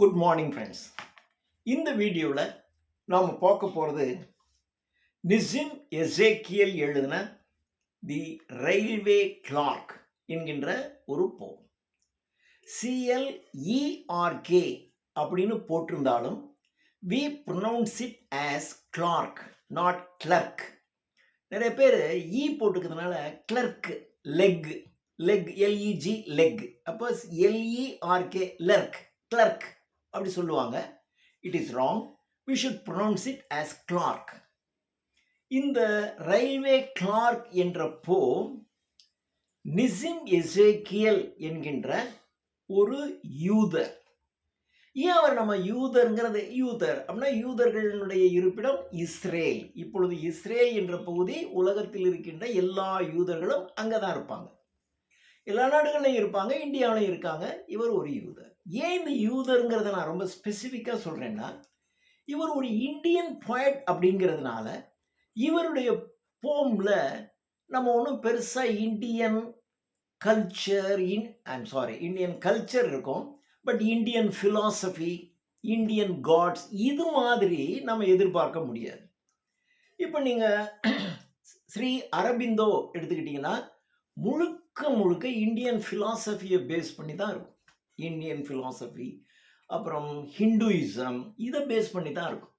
Good morning friends. இந்த வீடியோவில் நாம் பார்க்க போகிறது நிசிம் எசேக்கியல் எழுதின தி ரயில்வே கிளார்க் என்கின்ற ஒரு போம். CLERK அப்படின்னு போட்டிருந்தாலும் we pronounce it as clerk, not clerk. நிறைய பேர் போட்டுக்கிறதுனால கிளர்க், லெக் LEG லெக், அப்போ LERK லெர்க், கிளர்க் அப்படி சொல்லுவாங்க. It is wrong. we should pronounce it as clerk. இந்த ரயில்வே கிளார்க் என்ற போம் நிசிம் எசேக்கியல் என்கின்ற ஒரு யூதர். ஏன் அவர் நம்ம யூதர்ங்கிறது யூதர் அப்படின்னா யூதர்களுடைய இருப்பிடம் இஸ்ரேல். இப்பொழுது இஸ்ரேல் என்ற பகுதி உலகத்தில் இருக்கின்ற எல்லா யூதர்களும் அங்கே தான் இருப்பாங்க. எல்லா நாடுகளையும் இருப்பாங்க, இந்தியாவிலையும் இருக்காங்க. இவர் ஒரு யூதர். ஏன் இந்த யூதருங்கிறத நான் ரொம்ப ஸ்பெசிஃபிக்காக சொல்கிறேன்னா, இவர் ஒரு இந்தியன் போயட் அப்படிங்கிறதுனால இவருடைய போமில் நம்ம ஒன்றும் பெருசாக இந்தியன் கல்ச்சர் இருக்கும். But Indian philosophy, Indian gods இது மாதிரி நம்ம எதிர்பார்க்க முடியாது. இப்போ நீங்கள் ஸ்ரீ அரபிந்தோ எடுத்துக்கிட்டிங்கன்னா முழுக்க இந்தியன் ஃபிலாசபியை பேஸ் பண்ணி தான் இருக்கும். இந்தியன் ஃபிலாசபி, அப்புறம் ஹிந்துயிசம், இதை பேஸ் பண்ணி தான் இருக்கும்.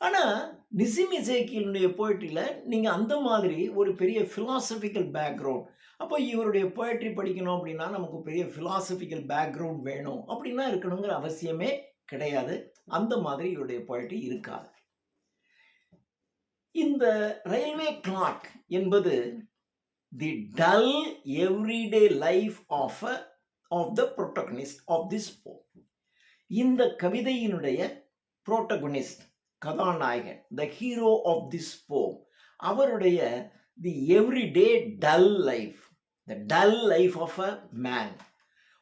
ஆனால் நிசிம் எசேக்கியலுடைய போய்ட்ரியில் நீங்கள் அந்த மாதிரி ஒரு பெரிய ஃபிலாசபிக்கல் பேக்ரவுண்ட், அப்போ இவருடைய போய்ட்ரி படிக்கணும் அப்படின்னா நமக்கு பெரிய ஃபிலாசபிக்கல் பேக்ரவுண்ட் வேணும் அப்படின்னா இருக்கணுங்கிற அவசியமே கிடையாது. அந்த மாதிரி இவருடைய போய்ட்ரி இருக்காது. இந்த ரயில்வே கிளார்க் என்பது the dull everyday life of the protagonist of this poem. இந்த கவிதையினுடைய புரோட்டகனிஸ்ட், கதாநாயகன், த ஹீரோ ஆஃப் திஸ் போம், அவருடைய the everyday dull life, the dull life of a man.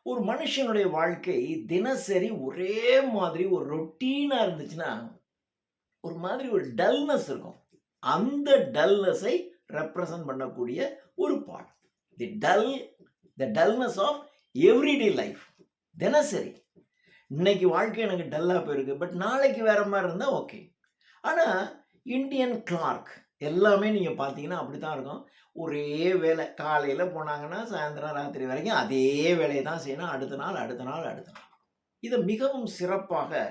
ஒரு மனுஷனுடைய வாழ்க்கை தினசரி ஒரே மாதிரி ஒரு ரொட்டீனாக இருந்துச்சுன்னா ஒரு மாதிரி ஒரு டல்னஸ் இருக்கும். அந்த டல்னஸை ரெப்ரசன்ட் பண்ணக்கூடிய ஒரு பாடம். தி டல்னஸ் ஆஃப் எவ்ரிடே லைஃப். தினசரி இன்னைக்கு வாழ்க்கை எனக்கு டல்லாக போயிருக்கு, பட் நாளைக்கு வேற மாதிரி இருந்தால் ஓகே. ஆனால் இந்தியன் கிளார்க் எல்லாமே நீங்கள் பார்த்தீங்கன்னா அப்படி தான் இருக்கும். ஒரே வேலை, காலையில் போனாங்கன்னா சாயந்தரம் ராத்திரி வரைக்கும் அதே வேலையை தான் செய்யணும். அடுத்த நாள். இதை மிகவும் சிறப்பாக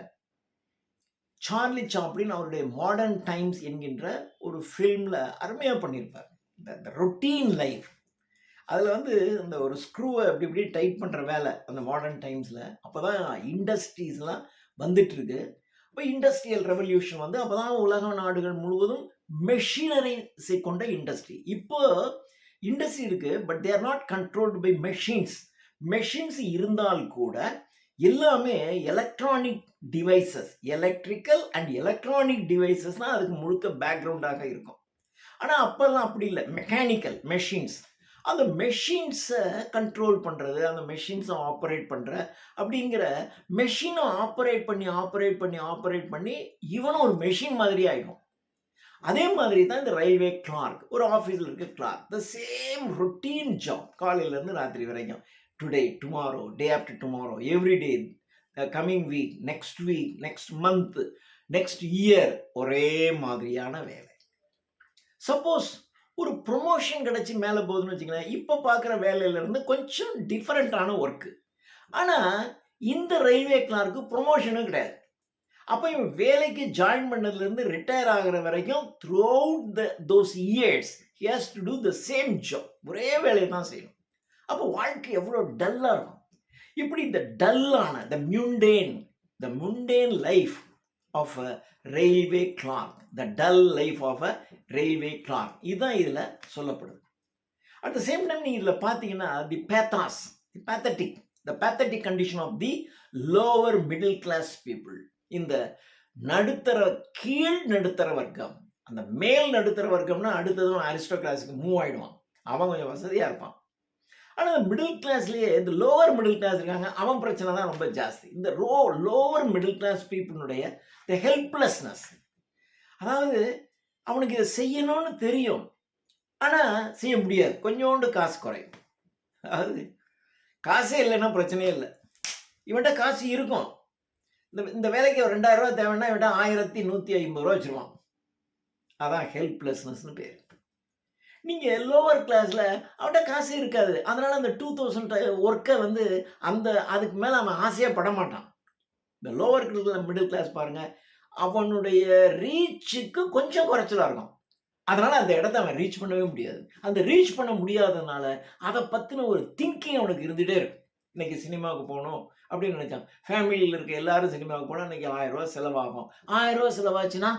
சார்லி சாப்ளின் அவருடைய மாடர்ன் டைம்ஸ் என்கின்ற ஒரு ஃபில்மில் அருமையாக பண்ணியிருப்பார். இந்த ரொட்டீன் லைஃப், அதில் இந்த ஒரு ஸ்க்ரூவை இப்படி டைட் பண்ணுற வேலை அந்த மாடர்ன் டைம்ஸில். அப்போ தான் இண்டஸ்ட்ரீஸ்லாம் வந்துட்டுருக்கு. இப்போ இண்டஸ்ட்ரியல் ரெவல்யூஷன் அப்போ தான் உலக நாடுகள் முழுவதும் மெஷினரிஸை கொண்ட இண்டஸ்ட்ரி. இப்போ இண்டஸ்ட்ரி இருக்குது, but they are not controlled by machines இருந்தால் கூட எல்லாமே electronic devices, electrical and electronic devices தான் அதுக்கு முழுக்க பேக்ரவுண்டாக இருக்கும். ஆனால் அப்போல்லாம் அப்படி இல்லை, மெக்கானிக்கல் மெஷின்ஸ். அந்த மெஷின்ஸை கண்ட்ரோல் பண்ணுறது, அந்த மெஷின்ஸை ஆப்ரேட் பண்ணுற அப்படிங்கிற மெஷினை ஆப்ரேட் பண்ணி இவனும் ஒரு மெஷின் மாதிரி ஆகிடும். அதே மாதிரி தான் இந்த ரயில்வே கிளார்க். ஒரு ஆஃபீஸில் இருக்க clerk, the same routine job, காலையிலேருந்து ராத்திரி வரைக்கும். Today, tomorrow, day after tomorrow, every day, coming week, next month, next year, ஒரே மாதிரியான வேலை. சப்போஸ் ஒரு ப்ரொமோஷன் கிடச்சி மேலே போகுதுன்னு வச்சுக்கலாம், இப்போ பார்க்குற வேலையிலேருந்து கொஞ்சம் டிஃப்ரெண்ட்டான ஒர்க்கு. ஆனால் இந்த ரயில்வே கிளார்க்கு ப்ரொமோஷனும் கிடையாது. அப்போ இவன் வேலைக்கு ஜாயின் பண்ணதுலேருந்து ரிட்டையர் ஆகிற வரைக்கும் throughout those years he has to do the same job, ஒரே வேலையை தான் செய்யணும். அப்போ வாழ்க்கை எவ்வளோ டல்லாக இருக்கும். இப்படி இந்த டல்லான the mundane life of a railway clerk, the dull life of a railway clerk, இதுதான் இதில் சொல்லப்படுது. அட் த சேம் டைம் நீங்கள் இதில் பார்த்தீங்கன்னா the pathetic condition of the lower middle class people. இந்த கீழ் நடுத்தர வர்க்கம், அந்த மேல் நடுத்தர வர்க்கம்னா அடுத்ததும் அரிஸ்டோகிராஸுக்கு மூவ் ஆகிடுவான், அவன் கொஞ்சம் வசதியாக இருப்பான். ஆனால் இந்த மிடில் கிளாஸ்லேயே இந்த லோவர் மிடில் கிளாஸ் இருக்காங்க, அவன் பிரச்சனை தான் ரொம்ப ஜாஸ்தி. இந்த லோவர் மிடில் கிளாஸ் பீப்புளுடைய த ஹெல்ப்லெஸ்னஸ், அதாவது அவனுக்கு இதை செய்யணும்னு தெரியும், ஆனால் செய்ய முடியாது, கொஞ்சோண்டு காசு குறையும். அதாவது காசே இல்லைன்னா பிரச்சனையே இல்லை, இவன்கிட்ட காசு இருக்கும், இந்த வேலைக்கு ஒரு 2000 ரூபா தேவைன்னா இவன்ட்ட 1150 ரூபா வச்சுருவான். அதான் ஹெல்ப்லெஸ்னஸ்னு பேர். நீங்க லோவர் கிளாஸ்ல அவன்ட்ட காசு இருக்காது. அதனால அந்த 2000 ஒர்க்க வந்து அதுக்கு மேல அவன் ஆசையே படமாட்டான். இந்த லோவர் மிடில் கிளாஸ் பாருங்க, அவனுடைய ரீச்சுக்கு கொஞ்சம் குறைச்சலா இருக்கும். அதனால அந்த இடத்த அவன் ரீச் பண்ணவே முடியாது. அந்த ரீச் பண்ண முடியாதனால அத பத்தின ஒரு திங்கிங் அவனுக்கு இருந்துட்டே இருக்கும். இன்னைக்கு சினிமாவுக்கு போணும் அப்படின்னு நினைச்சான். ஃபேமிலியில இருக்க எல்லாரும் சினிமாவுக்கு போனா இன்னைக்கு ரூ. 1000 செலவாகும். ரூ. 1000 செலவாச்சுன்னா,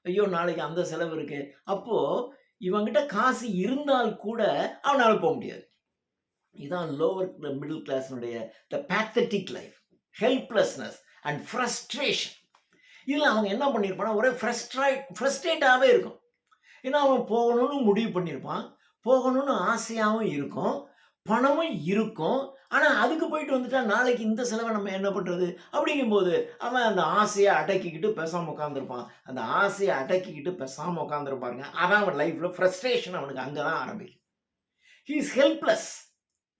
ஐயோ! நாளைக்கு அந்த செலவு இருக்கு. அப்போ இவன்கிட்ட காசு இருந்தால் கூட அவனால போ முடியாது. இதான் லோவர் மிடில் கிளாஸ்னுடைய the pathetic life. Helplessness and frustration. இதுல அவங்க என்ன பண்ணியிருப்பான்னா, ஒரே ஃப்ரஸ்ட்ரேட்டாவே இருக்கும். ஏன்னா அவன் போகணும்னு முடிவு பண்ணியிருப்பான். போகணும்னு ஆசையாவும் இருக்கும். பணமும் இருக்கும். ஆனா அதுக்கு போயிட்டு வந்துட்டா நாளைக்கு இந்த செலவை நம்ம என்ன பண்றது? அப்படிங்கும்போது அவன் அந்த ஆசைய அடக்கிக்கிட்டு பேசாம உட்கார்ந்திருப்பான். அந்த ஆசைய அடக்கிக்கிட்டு பேசாம உட்கார்ந்திருப்பாருங்க. அதான் அவன் லைஃப்ல ஃப்ரஸ்ட்ரேஷன் அவனுக்கு அங்க தான் ஆரம்பிக்கும். He is helpless.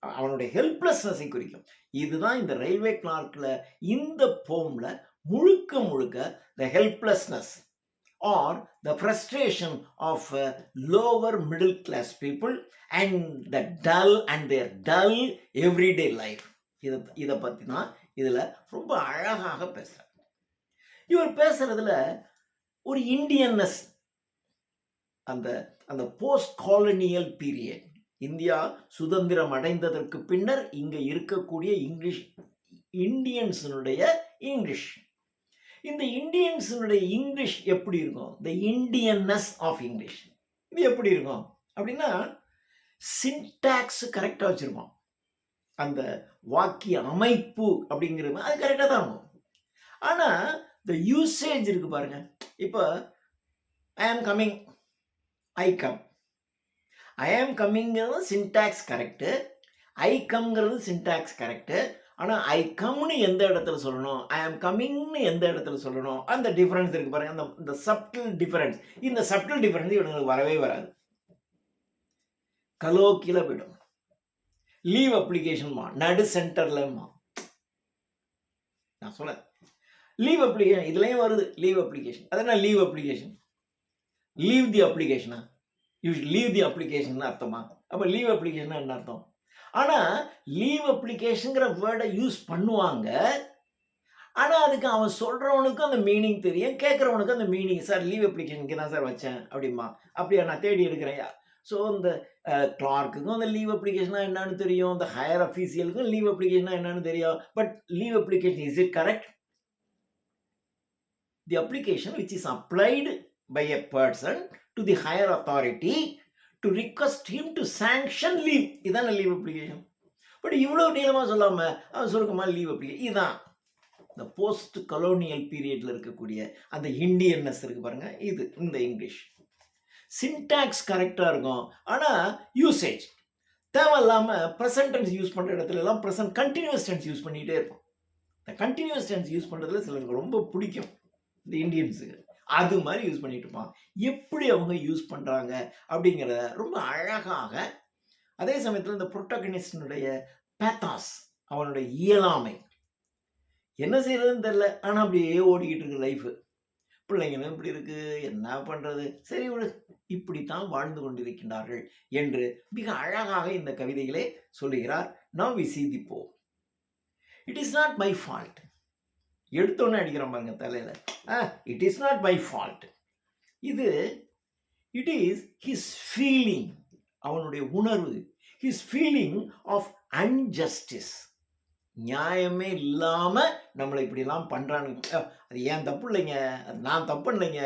அவனுடைய ஹெல்ப்லெஸ்னஸை குறிக்கும். இதுதான் இந்த ரயில்வே கிளார்க்ல இந்த போம்ல முழுக்க முழுக்க தி helplessness or the frustration of lower middle class people and their dull everyday life. இத பத்தி தான் இதுல ரொம்ப அழகாக பேசுறார். இவர் பேசுறதுல ஒரு இந்தியன்னஸ், அந்த அந்த போஸ்ட் காலனியல் பீரியட், இந்தியா சுதந்திரம் அடைந்ததற்கு பின்னர் இங்க இருக்கக்கூடிய இந்தியன்ஸினுடைய இங்கிலீஷ், இந்த இந்தியன்ஸினுடைய இங்கிலீஷ் எப்படி இருக்கும்? தி இந்தியன்னஸ் ஆஃப் இங்கிலீஷ் இது எப்படி இருக்கும் அப்படின்னா, சின்டாக்ஸ் கரெக்டாக வச்சிருப்போம். அந்த வாக்கிய அமைப்பு அப்படிங்கிறது அது கரெக்டாக தான் இருக்கும். ஆனால் இந்த யூசேஜ் இருக்கு பாருங்க. இப்போ ஐ ஆம் coming, I come. I am கம்மிங்கிறது சின்டாக்ஸ் கரெக்டு, ஐ கம்ங்கிறது சின்டாக்ஸ் கரெக்டு. ஆனால் ஐ கம்னு எந்த இடத்துல சொல்லணும், ஐ ஆம் கம்மிங்னு எந்த இடத்துல சொல்லணும், அந்த டிஃபரன்ஸ் இருக்கு பாருங்க. இந்த சப்டில் டிஃபரன்ஸ், இந்த சப்டில் டிஃபரன்ஸ் இவனுக்கு வரவே வராது. கலோக்கில போயிடும். லீவ் அப்ளிகேஷன்மா நடு சென்டர்லமா நான் சொல்ல லீவ் அப்ளிகேஷன் இதுலயும் வருது. லீவ் அப்ளிகேஷன் அது என்ன? லீவ் அப்ளிகேஷன், லீவ் தி அப்ளிகேஷனா? லீவ் தி அப்ளிகேஷன் அர்த்தமா? அப்ப லீவ் அப்ளிகேஷன் என்ன அர்த்தம்? ஆனா லீவ் அப்ளிகேஷன்ங்கிற வேர்டை யூஸ் பண்ணுவாங்க. ஆனா அதுக்கு அவன் சொல்றவனுக்கும் அந்த மீனிங் தெரியும், கேட்கறவனுக்கு அந்த மீனிங். சார் லீவ் அப்ளிகேஷனுக்கு தான் சார் வச்சேன் அப்படிமா. அப்படியா, நான் தேடி எடுக்கிறேன். ஸோ இந்த கிளார்க்குக்கும் அந்த லீவ் அப்ளிகேஷனா என்னன்னு தெரியும், இந்த ஹையர் அஃபீஷியலுக்கும் லீவ் அப்ளிகேஷனா என்னன்னு தெரியும். But leave application, is it correct? The application which is applied by a person to the higher authority to request him to sanction leave. இதான் லீவ் அப்ளிகேஷன். பட் இவ்வளவு நீளமா சொல்லாம அவன் சுருக்கமா லீவ் அப்ளிகேஷன். இதுதான் இந்த போஸ்ட் கலோனியல் பீரியட்ல இருக்கக்கூடிய அந்த இந்தியன்னஸ் இருக்கு பாருங்க. இது இந்த இங்கிலீஷ் சின்டாக்ஸ் கரெக்டா இருக்கும். ஆனா யூசேஜ் தேவையில்லாம ப்ரெசன்ட் டென்ஸ் யூஸ் பண்ற இடத்துல எல்லாம் ப்ரெசன்ட் கண்டினியூஸ் டென்ஸ் யூஸ் பண்ணிட்டே இருப்போம். இந்த கண்டினியூஸ் டென்ஸ் யூஸ் பண்றதுல சிலருக்கு ரொம்ப பிடிக்கும் இந்த இந்தியன்ஸுக்கு. அது மாதிரி யூஸ் பண்ணிட்டு இருப்பான். எப்படி அவங்க யூஸ் பண்றாங்க அப்படிங்கிறத ரொம்ப அழகாக, அதே சமயத்தில் இந்த புரோட்டகனிஸ்டினுடைய பேத்தாஸ், அவனுடைய இயலாமை, என்ன செய்யறதுன்னு தெரியல, ஆனா அப்படியே ஓடிக்கிட்டு இருக்கு லைஃப். பிள்ளைங்களும் இப்படி இருக்கு, என்ன பண்றது, சரி விடு, இப்படித்தான் வாழ்ந்து கொண்டிருக்கின்றார்கள் என்று மிக அழகாக இந்த கவிதைகளே சொல்லுகிறார். Now we see the poem. It is not my fault. எடுத்தோன்னு அடிக்கிறோம் பாருங்க தலையில. It is not my fault. இது இட் இஸ் ஹிஸ் ஃபீலிங், அவனுடைய உணர்வு, ஹிஸ் ஃபீலிங் ஆஃப் அன்ஜஸ்டிஸ். நியாயமே இல்லாம நம்மளை இப்படிலாம் பண்றானுங்க, அது ஏன் தப்பு இல்லைங்க, அது நான் தப்பு இல்லைங்க,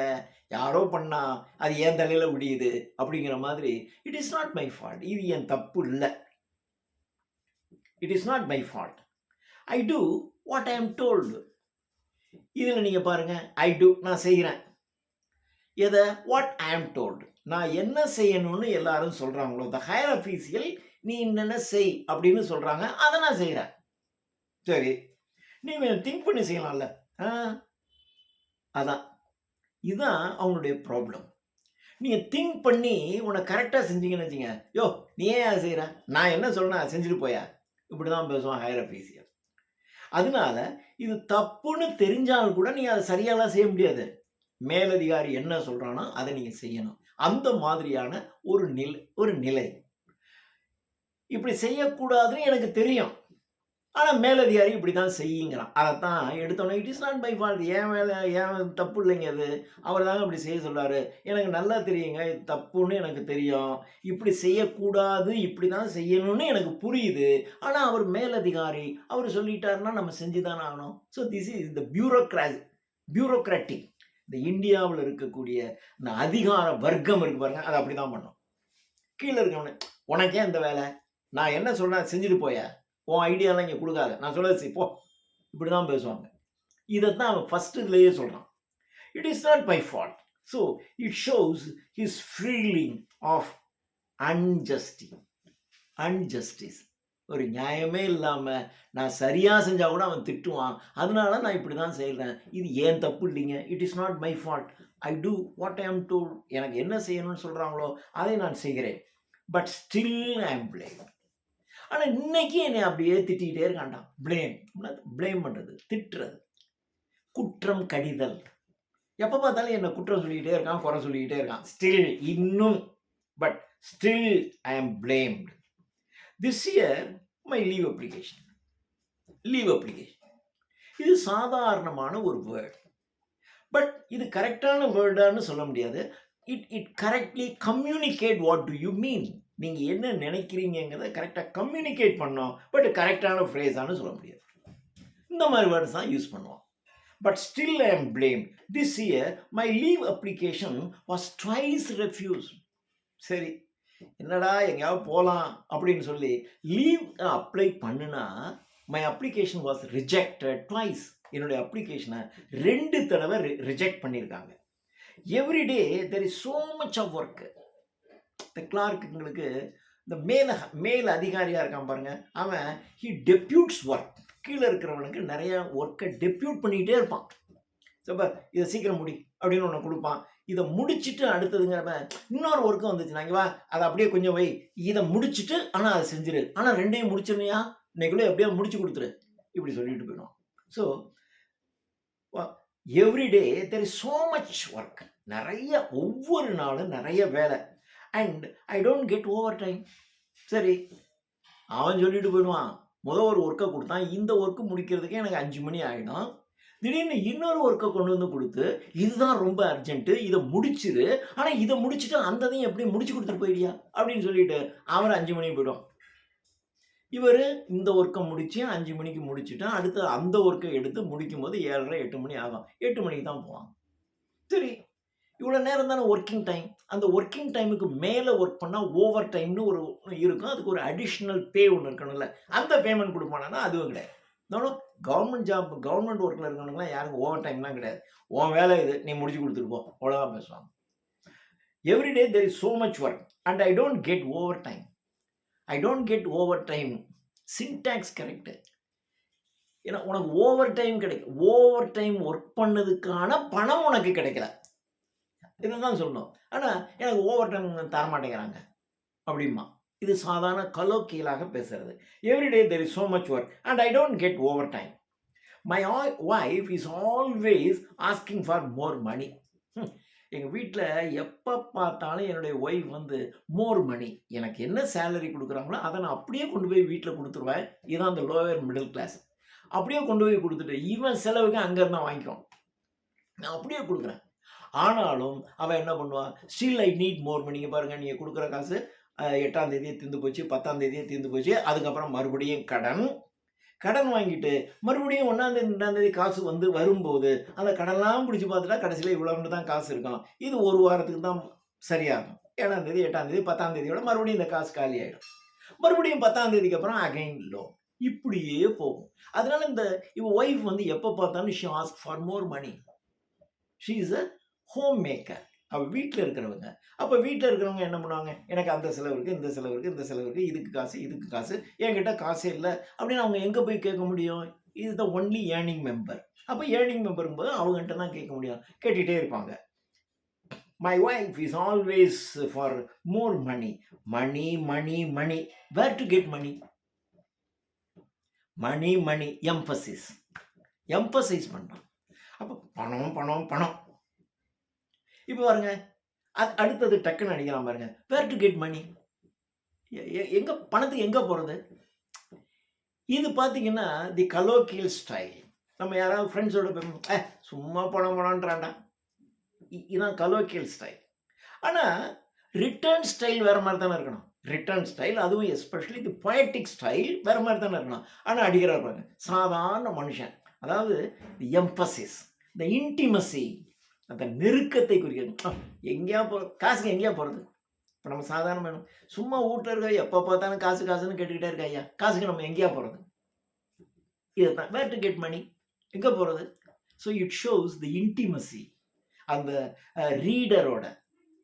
யாரோ பண்ணா அது ஏன் தலையில விடியுது அப்படிங்கிற மாதிரி. It is not my fault, இது என் தப்பு இல்லை. It is not my fault. I do what I am told. இதில் நீங்கள் பாருங்க, ஐ டூ நான் செய்கிறேன். எதை? வாட் ஐ ஆம் டோல்டு. நான் என்ன செய்யணும்னு எல்லாரும் சொல்கிறாங்களோ, த ஹையர் அஃபீஷியல் நீ என்னென்ன செய் அப்படின்னு சொல்கிறாங்க, அதை நான் செய்கிறேன். சரி, நீ திங்க் பண்ணி செய்யலாம்ல. அதான் இதுதான் அவனுடைய ப்ராப்ளம். நீங்கள் திங்க் பண்ணி உன்னை கரெக்டாக செஞ்சீங்கன்னு வச்சுங்க, யோ நீ ஏன் அதை செய்கிற, நான் என்ன சொல்கிறேன் அதை செஞ்சுட்டு போயா, இப்படி தான் பேசுவான் ஹையர் அஃபீஷியல். அதனால இது தப்புன்னு தெரிஞ்சால் கூட நீ அதை சரியாலாம் செய்ய முடியாது. மேலதிகாரி என்ன சொல்றானோ அதை நீங்க செய்யணும். அந்த மாதிரியான ஒரு நிலை. இப்படி செய்யக்கூடாதுன்னு எனக்கு தெரியும். ஆனா மேலதிகாரி இப்படித்தான் செய்யுங்கிறான். அதத்தான் எடுத்தோனே it is not my fault. என் மேல என் தப்பு இல்லைங்க அது. அவர் தாங்க அப்படி செய்ய சொல்றாரு. எனக்கு நல்லா தெரியுங்க. இது தப்புன்னு எனக்கு தெரியும். இப்படி செய்யக்கூடாது, இப்படிதான் செய்யணும்னு எனக்கு புரியுது. ஆனா அவர் மேலதிகாரி. அவர் சொல்லிட்டாருன்னா நம்ம செஞ்சு தானே ஆகணும். So this is the bureaucratic. இந்த இந்தியாவுல இருக்கக்கூடிய இந்த அதிகார வர்க்கம் இருக்கு பாருங்க, அது அப்படிதான் பண்ணும். கீழ இருக்கவனு, "உனக்கு ஏன் இந்த வேலை? நான் என்ன சொல்றேன் செஞ்சுட்டு போயா? உன் ஐடியாலாம் இங்க குடுக்காத. நான் சொல்றத செய் போ." இப்படிதான் பேசுவாங்க. இதத்தான் அவன் ஃபர்ஸ்ட் இதுலயே சொல்றான். It is not my fault. So it shows his feeling of injustice. ஒரு நியாயமே இல்லாம நான் சரியா செஞ்சா கூட அவன் திட்டுவான். அதனால நான் இப்படிதான் செய்றேன். இது ஏன் தப்பு இல்லைங்க. It is not my fault. I do what I am told. எனக்கு என்ன செய்யணும்னு சொல்றாங்களோ அதை நான் செய்கிறேன். But still I am blame. ஆனா இன்னைக்கு என்னை அப்படியே திட்டிகிட்டே இருக்கான்டா. பிளேம் பண்றது, திட்டுறது, குற்றம் கடிதல். எப்ப பார்த்தாலும் என்ன குற்றம் சொல்லிக்கிட்டே இருக்கான், குறை சொல்லிக்கிட்டே இருக்கான். ஸ்டில் இன்னும், but still I am blamed. This year my leave application. இது சாதாரணமான ஒரு வேர்ட். பட் இது கரெக்டான வேர்டான்னு சொல்ல முடியாது. It correctly communicate what to you mean. நீங்க என்ன நினைக்கிறீங்கிறத கரெக்டா கம்யூனிகேட் பண்ணோம். பட் கரெக்டான ஃப்ரேஸான்னு சொல்ல முடியாது. இந்த மாதிரி வேர்ட்ஸ் தான் யூஸ் பண்ணுவோம். But still I am blame. This year my leave application was twice refuse. சரி, என்னடா எங்கேயாவது போகலாம் அப்படின்னு சொல்லி லீவ் அப்ளை பண்ணுனா my application was rejected twice. என்னுடைய அப்ளிகேஷனை 2 தடவை ரிஜெக்ட் பண்ணியிருக்காங்க. Everyday there is so much of work. இந்த கிளார்க்குங்களுக்கு இந்த மேல் அதிகாரியாக இருக்கான் பாருங்க, அவன் ஹி டெப்யூட்ஸ் ஒர்க். கீழே இருக்கிறவனுக்கு நிறைய ஒர்க்கை டெப்யூட் பண்ணிக்கிட்டே இருப்பான். இப்போ இதை சீக்கிரம் முடி அப்படின்னு ஒன்று கொடுப்பான். இதை முடிச்சுட்டு அடுத்ததுங்கிறவன் இன்னொரு ஒர்க்கு வந்துச்சு, நாங்கள் வா அதை அப்படியே கொஞ்சம் வை, இதை முடிச்சுட்டு ஆனால் அதை செஞ்சிரு, ஆனால் 2ஐயும் முடிச்சிருந்தியா இன்னைக்குள்ளே எப்படியா முடிச்சு கொடுத்துரு, இப்படி சொல்லிட்டு போயிடும். So everyday there is so much work. நிறைய, ஒவ்வொரு நாளும் நிறைய வேலை. And I don't get over time. சரி, அவன் சொல்லிட்டு போயிடுவான். ஒரு ஒர்க்கை கொடுத்தான், இந்த ஒர்க்கு முடிக்கிறதுக்கே எனக்கு 5 மணி ஆகிடும். திடீர்னு இன்னொரு ஒர்க்கை கொண்டு வந்து கொடுத்து, இதுதான் ரொம்ப அர்ஜென்ட்டு, இதை முடிச்சிரு, ஆனால் இதை முடிச்சுட்டு அந்ததையும் எப்படி முடிச்சு கொடுத்துட்டு போயிடியா அப்படின்னு சொல்லிட்டு அவர் 5 மணிக்கு போயிடும். இவர் இந்த ஒர்க்கை முடிச்சு 5 மணிக்கு முடிச்சுட்டு அடுத்து அந்த ஒர்க்கை எடுத்து முடிக்கும் போது 7:30 8 மணி ஆகும். 8 மணிக்கு தான் போவாங்க. சரி, இவ்வளோ நேரம் தானே ஒர்க்கிங் டைம். அந்த ஒர்க்கிங் டைமுக்கு மேலே ஒர்க் பண்ணால் ஓவர் டைம்னு ஒரு இருக்கும். அதுக்கு ஒரு அடிஷ்னல் பே ஒன்று இருக்கணும்ல, அந்த பேமெண்ட் கொடுப்பானா அதுவும் கிடையாது. நானும் கவர்மெண்ட் ஒர்க்கில் இருக்கணுங்களாம் யாருக்கும் ஓவர் டைம்லாம் கிடையாது. உன் வேலை இது, நீ முடிச்சு கொடுத்துட்டு போ, அவ்வளோதான் பேசுவாங்க. Everyday there is so much work and I don't get over time. Syntax correct. ஏன்னா உனக்கு ஓவர் டைம் கிடைக்கும். ஓவர் டைம் ஒர்க் பண்ணதுக்கான பணம் உனக்கு கிடைக்கல, இதை தான் சொல்லணும். ஆனால் எனக்கு ஓவர் டைம் தரமாட்டேங்கிறாங்க அப்படிமா. இது சாதாரண கலோக்கியலாக பேசுறது. Everyday there is so much work and I don't get over time. My wife is always asking for more money. எங்கள் வீட்டில் எப்போ பார்த்தாலும் என்னுடைய ஒய்ஃப் வந்து மோர் மணி, எனக்கு என்ன சேலரி கொடுக்குறாங்களோ அதை நான் அப்படியே கொண்டு போய் வீட்டில் கொடுத்துருவேன். இதுதான் அந்த லோவர் மிடில் கிளாஸ். அப்படியே கொண்டு போய் கொடுத்துட்டு இவன் செலவுக்கு அங்கேருந்து வாங்கிக்கும், நான் அப்படியே கொடுக்குறேன். ஆனாலும் அவன் என்ன பண்ணுவான், ஸ்டில் ஐ நீட் மோர் மணி. பாருங்கள், நீங்கள் கொடுக்குற காசு 8ஆம் தேதியே தீர்ந்து போச்சு, 10ஆம் தேதியே தீர்ந்து போச்சு. அதுக்கப்புறம் மறுபடியும் கடன் வாங்கிட்டு மறுபடியும் 1ஆம் தேதி 2ஆம் தேதி காசு வரும்போது அந்த கடன்லாம் பிடிச்சி பார்த்துட்டா கடைசியில் இவ்வளோன்னு தான் காசு இருக்கும். இது ஒரு வாரத்துக்கு தான் சரியாகும். 7ஆம் தேதி 8ஆம் தேதி 10ஆம் தேதியோட மறுபடியும் இந்த காசு காலி ஆகிடும். மறுபடியும் 10ஆம் தேதிக்கு அப்புறம் அகைன் லோன், இப்படியே போகும். அதனால இவ ஒய்ஃப் வந்து எப்போ பார்த்தாலும் she ask for more money. She is a home maker. அவள் வீட்டில் இருக்கிறவங்க. அப்போ வீட்டில் இருக்கிறவங்க என்ன பண்ணுவாங்க, எனக்கு அந்த செலவு இருக்குது, இந்த செலவு இருக்குது, இந்த செலவு இருக்குது, இதுக்கு காசு, என்கிட்ட காசே இல்லை அப்படின்னு அவங்க எங்கே போய் கேட்க முடியும்? இது த ஒன்லி ஏர்னிங் மெம்பர். அப்போ ஏர்னிங் மெம்பரும்போது அவங்ககிட்ட தான் கேட்க முடியும், கேட்டுகிட்டே இருப்பாங்க. My wife is always for more money. Money money money. Where to get money? Money money emphasis emphasize பண்ணுறான். அப்போ பணம் பணம் பணம். இப்போ பாருங்க, அடுத்தது டக்குன்னு அடிக்கலாம் பாருங்க, வேர் டு கெட் மணி. எங்கே பணத்துக்கு எங்கே போகிறது? இது பார்த்தீங்கன்னா தி கலோக்கியல் ஸ்டைல். நம்ம யாராவது ஃப்ரெண்ட்ஸோட போய் சும்மா பணம் பணம்ன்றான்டா, இதுதான் கலோக்கியல் ஸ்டைல். ஆனால் ரிட்டர்ன் ஸ்டைல் வேறு மாதிரி தானே இருக்கணும். ரிட்டர்ன் ஸ்டைல், அதுவும் எஸ்பெஷலி தி பொயட்டிக் ஸ்டைல் வேறு மாதிரி தானே இருக்கணும். ஆனால் அடிக்கிறார் பாருங்க, சாதாரண மனுஷன். அதாவது தி எம்பசிஸ், த இன்டிமசி, அந்த நெருக்கத்தை குறிக்கிறது. எங்கேயா காசுக்கு எங்கேயா போகிறது? இப்போ நம்ம சாதாரண வேணும், சும்மா வீட்டில் இருக்க எப்போ பார்த்தாலும் காசு காசுன்னு கேட்டுக்கிட்டே இருக்க ஐயா, காசுக்கு நம்ம எங்கேயா போகிறது? இதுதான் வேர் டு கெட் மணி, எங்கே போகிறது? So it shows the intimacy. அந்த ரீடரோட,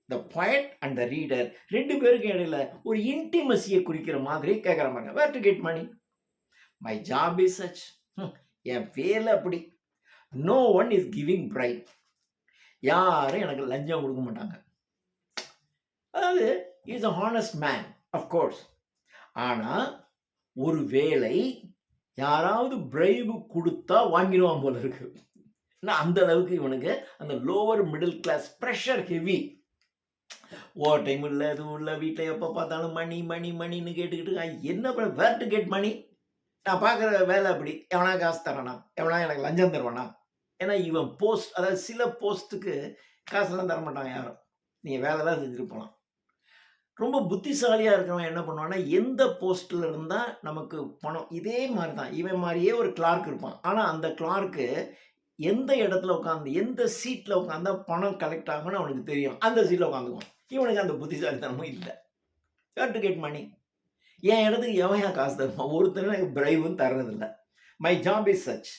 the poet and the reader ரெண்டு பேருக்கு இடையில ஒரு இன்டிமசியை குறிக்கிற மாதிரி கேட்குற மாதிரி. Where to get money, my job is such, என் வேலை அப்படி. No one is giving bribe, யாரும் எனக்கு லஞ்சம் கொடுக்க மாட்டாங்க. அதாவது is a honest man of course. ஆனால் ஒரு வேலை யாராவது பிரைவு கொடுத்தா வாங்கிடுவான் போல இருக்கு. அந்த அளவுக்கு இவனுக்கு அந்த lower middle class pressure heavy. Overtime இல்லை, எதுவும் இல்லை, வீட்டில் எப்போ பார்த்தாலும் மணி மணி மணின்னு கேட்டுக்கிட்டு என்ன பண்ண, வேர் டு கெட் மணி. நான் பார்க்குற வேலை அப்படி, எவனா காசு தரானா, எவனா எனக்கு லஞ்சம் தருவானா. ஏன்னா இவன் போஸ்ட், அதாவது சில போஸ்ட்டுக்கு காசுலாம் தரமாட்டாங்க யாரும், நீங்கள் வேலை தான் செஞ்சுட்டு போகலாம். ரொம்ப புத்திசாலியாக இருக்கிறவன் என்ன பண்ணுவான்னா, எந்த போஸ்ட்டில் இருந்தால் நமக்கு பணம், இதே மாதிரி தான் இவன் மாதிரியே ஒரு கிளார்க் இருப்பான். ஆனால் அந்த கிளார்க்கு எந்த இடத்துல உட்காந்து எந்த சீட்டில் உட்காந்தா பணம் கலெக்ட் ஆகும்னு அவனுக்கு தெரியும், அந்த சீட்டில் உட்காந்துக்குவான். இவனுக்கு அந்த புத்திசாலித்தனமும் இல்லை. வேர் டு கெட் மணி, என் இடத்துக்கு எவன் காசு தருவான்? ஒருத்தர் எனக்கு பிரைவும் தர்றதில்லை. மை ஜாப் இஸ் சச்,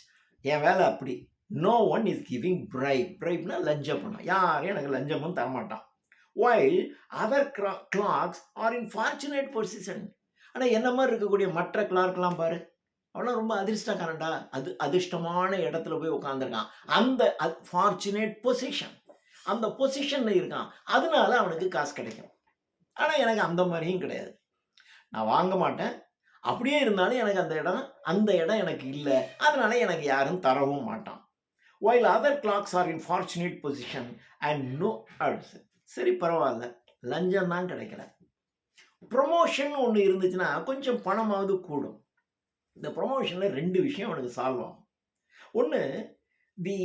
என் வேலை அப்படி. No one is giving bribe. பிரைப்னா லஞ்சம் பண்ணான், யாரும் எனக்கு லஞ்சமும் தரமாட்டான். while other clerks are in fortunate position. ஆனால் என்ன மாதிரி இருக்கக்கூடிய மற்ற கிளார்க்லாம் பாரு, அவனா ரொம்ப அதிர்ஷ்டக்காரன்டா, அதிர்ஷ்டமான இடத்துல போய் உட்காந்துருக்கான். அந்த ஃபார்ச்சுனேட் பொசிஷன், அந்த பொசிஷனில் இருக்கான், அதனால அவனுக்கு காசு கிடைக்கும். ஆனால் எனக்கு அந்த மாதிரியும் கிடையாது, நான் வாங்க மாட்டேன். அப்படியே இருந்தாலும் எனக்கு அந்த இடம் எனக்கு இல்லை, அதனால எனக்கு யாரும் தரவும் மாட்டான். while other clerks are in fortunate position and no others. சரி பரவாயில்ல, லஞ்சம் தான் கிடைக்கல. ப்ரொமோஷன் ஒன்று இருந்துச்சுன்னா கொஞ்சம் பணமாவது கூடும். இந்த ப்ரொமோஷனில் ரெண்டு விஷயம் அவனுக்கு சால்வ் ஆகும். ஒன்று, தி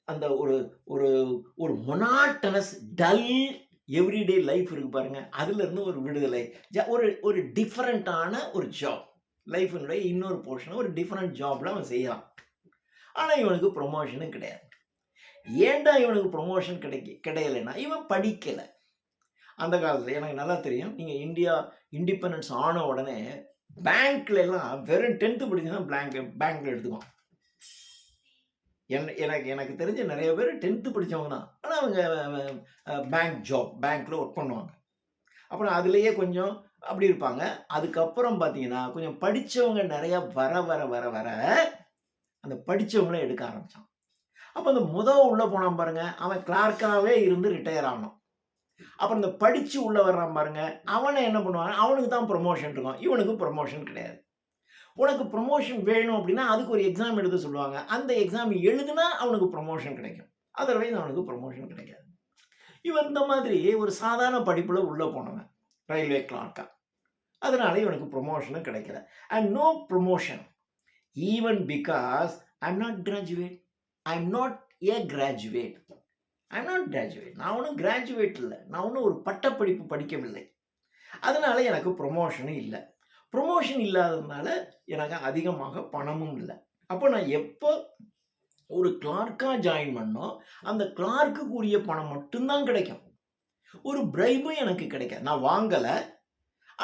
அந்த ஒரு ஒரு ஒரு மொனாட்டனஸ் டல் எவ்ரிடே லைஃப் இருக்கு பாருங்க, அதுலேருந்து ஒரு விடுதலை, ஒரு டிஃப்ரெண்ட்டான ஒரு ஜாப், லைஃபினுடைய இன்னொரு போர்ஷனை ஒரு டிஃப்ரெண்ட் ஜாப்ல அவன் செய்யலாம். ஆனால் இவனுக்கு ப்ரொமோஷனும் கிடையாது. ஏன்டா இவனுக்கு ப்ரொமோஷன் கிடையலைன்னா இவன் படிக்கலை. அந்த காலத்தில் எனக்கு நல்லா தெரியும், நீங்கள் இந்தியா இண்டிபெண்டன்ஸ் ஆன உடனே பேங்க்ல எல்லாம் வெறும் 10th படிச்சுன்னா பேங்க்ல எடுத்துக்குவான். எனக்கு தெரிஞ்ச நிறைய பேர் 10th படித்தவங்க தான், ஆனால் அவங்க பேங்க்கில் ஒர்க் பண்ணுவாங்க. அப்புறம் அதுலேயே கொஞ்சம் அப்படி இருப்பாங்க. அதுக்கப்புறம் பார்த்தீங்கன்னா கொஞ்சம் படித்தவங்க நிறையா வர வர வர வர அந்த படித்தவங்களே எடுக்க ஆரம்பித்தான். அப்போ அந்த உள்ளே போனான் பாருங்க, அவன் கிளார்க்காகவே இருந்து ரிட்டையர் ஆகணும். அப்புறம் இந்த படித்து உள்ளே வர்றான் பாருங்க, அவனை என்ன பண்ணுவாங்க, அவனுக்கு தான் ப்ரொமோஷன் இருக்கும், இவனுக்கு ப்ரொமோஷன் கிடையாது. உனக்கு ப்ரொமோஷன் வேணும் அப்படின்னா அதுக்கு ஒரு எக்ஸாம் எழுத சொல்லுவாங்க, அந்த எக்ஸாம் எழுதுனா அவனுக்கு ப்ரொமோஷன் கிடைக்கும், அதர்வைஸ் அவனுக்கு ப்ரொமோஷன் கிடைக்காது. இவன் இந்த மாதிரி ஒரு சாதாரண படிப்பில் உள்ளே போனவன், ரயில்வே கிளார்க்கா, அதனால இவனுக்கு ப்ரொமோஷனும் கிடைக்கல. And no promotion even because I am not graduate. I'm not a graduate. I'm not graduate. நான் ஒன்றும் கிராஜுவேட் இல்லை, நான் ஒன்றும் ஒரு பட்டப்படிப்பு படிக்கவில்லை, அதனால எனக்கு ப்ரொமோஷனும் இல்லை. ப்ரொமோஷன் இல்லாததுனால எனக்கு அதிகமாக பணமும் இல்லை. அப்போ நான் எப்போ ஒரு கிளார்க்காக ஜாயின் பண்ணோம், அந்த கிளார்க்குக்கு உரிய பணம் மட்டும்தான் கிடைக்கும், ஒரு பிரைபும் எனக்கு கிடைக்காது. நான் வாங்கலை,